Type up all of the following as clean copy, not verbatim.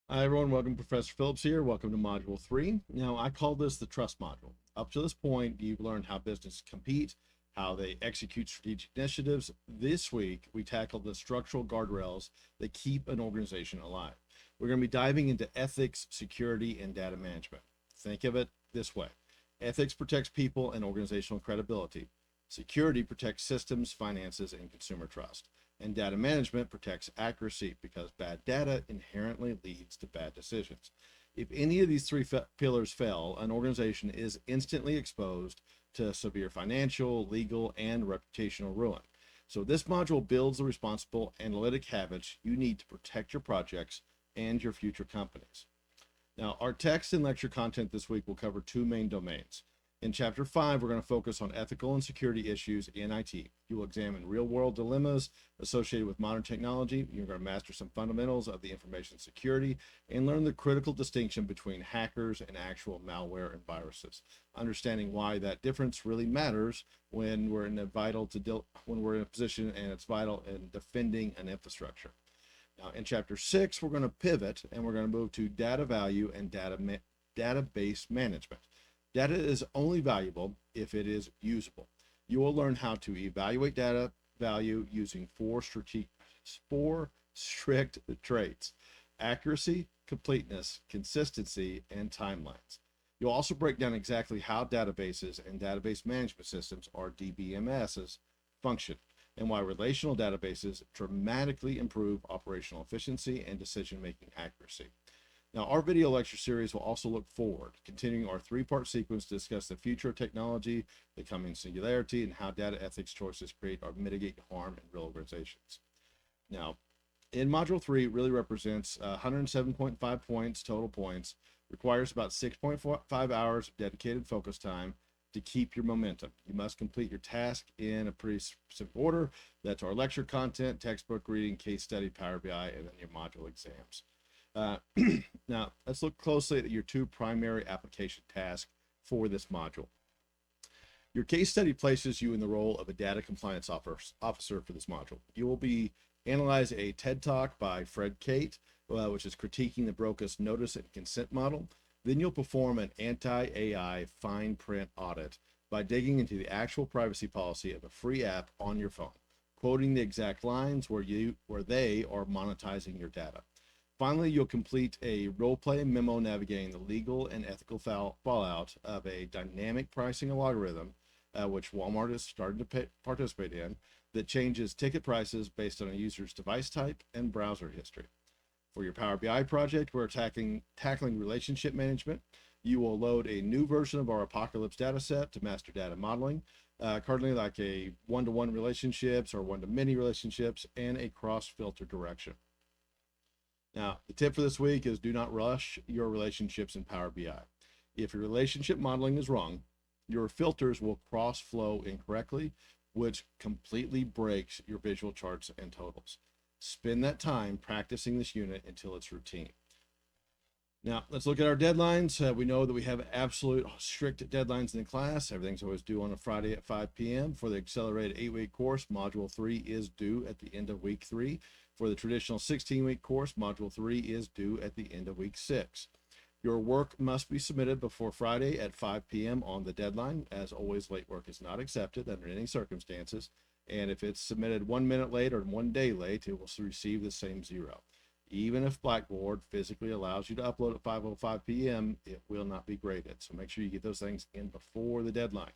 Hi everyone, welcome. Professor Phillips here. Welcome to Module 3. Now, I call this the trust module. Up to this point, you've learned how businesses compete, how they execute strategic initiatives. This week, we tackle the structural guardrails that keep an organization alive. We're going to be diving into ethics, security, and data management. Think of it this way. Ethics protects people and organizational credibility. Security protects systems, finances, and consumer trust. And data management protects accuracy because bad data inherently leads to bad decisions. If any of these three pillars fail, an organization is instantly exposed to severe financial, legal, and reputational ruin. So this module builds the responsible analytic habits you need to protect your projects and your future companies. Now, our text and lecture content this week will cover two main domains. In Chapter 5, we're going to focus on ethical and security issues in IT. You will examine real-world dilemmas associated with modern technology. You're going to master some fundamentals of the information security and learn the critical distinction between hackers and actual malware and viruses. Understanding why that difference really matters when we're in a position and it's vital in defending an infrastructure. Now, in Chapter 6, we're going to pivot and we're going to move to data value and database management. Data is only valuable if it is usable. You will learn how to evaluate data value using four strict traits: accuracy, completeness, consistency, and timelines. You'll also break down exactly how databases and database management systems, or DBMSs, function, and why relational databases dramatically improve operational efficiency and decision-making accuracy. Now, our video lecture series will also look forward, continuing our three-part sequence to discuss the future of technology, the coming singularity, and how data ethics choices create or mitigate harm in real organizations. Now, in Module 3, it really represents 107.5 points, total points, requires about 6.5 hours of dedicated focus time to keep your momentum. You must complete your task in a pretty specific order. That's our lecture content, textbook reading, case study, Power BI, and then your module exams. Now, let's look closely at your two primary application tasks for this module. Your case study places you in the role of a data compliance officer for this module. You will be analyzing a TED Talk by Fred Kate, which is critiquing the broker's notice and consent model. Then you'll perform an anti-AI fine print audit by digging into the actual privacy policy of a free app on your phone, quoting the exact lines where they are monetizing your data. Finally, you'll complete a role-play memo navigating the legal and ethical fallout of a dynamic pricing algorithm, which Walmart is starting to participate in, that changes ticket prices based on a user's device type and browser history. For your Power BI project, we're tackling relationship management. You will load a new version of our Apocalypse dataset to master data modeling, currently like a one-to-one relationships or one-to-many relationships, and a cross-filter direction. Now, the tip for this week is do not rush your relationships in Power BI. If your relationship modeling is wrong, your filters will cross-flow incorrectly, which completely breaks your visual charts and totals. Spend that time practicing this unit until it's routine. Now, let's look at our deadlines. We know that we have absolute strict deadlines in the class. Everything's always due on a Friday at 5 p.m. For the accelerated 8-week course, Module 3 is due at the end of week 3. For the traditional 16-week course, Module 3 is due at the end of week 6. Your work must be submitted before Friday at 5 p.m. on the deadline. As always, late work is not accepted under any circumstances. And if it's submitted 1 minute late or 1 day late, it will receive the same 0. Even if Blackboard physically allows you to upload at 5:05 p.m., it will not be graded. So make sure you get those things in before the deadline.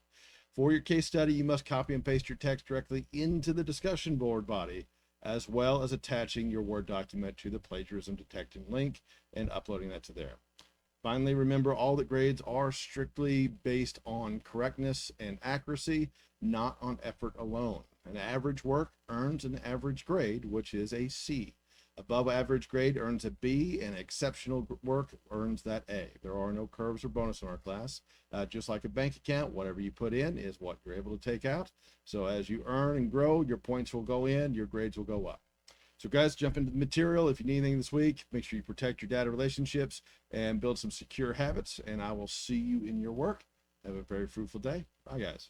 For your case study, you must copy and paste your text directly into the discussion board body, as well as attaching your Word document to the plagiarism detecting link and uploading that to there. Finally, remember all the grades are strictly based on correctness and accuracy, not on effort alone. An average work earns an average grade, which is a C. Above average grade earns a B, and exceptional work earns that A. There are no curves or bonus in our class. Just like a bank account, whatever you put in is what you're able to take out. So as you earn and grow, your points will go in, your grades will go up. So guys, jump into the material. If you need anything this week, make sure you protect your data relationships and build some secure habits, and I will see you in your work. Have a very fruitful day. Bye, guys.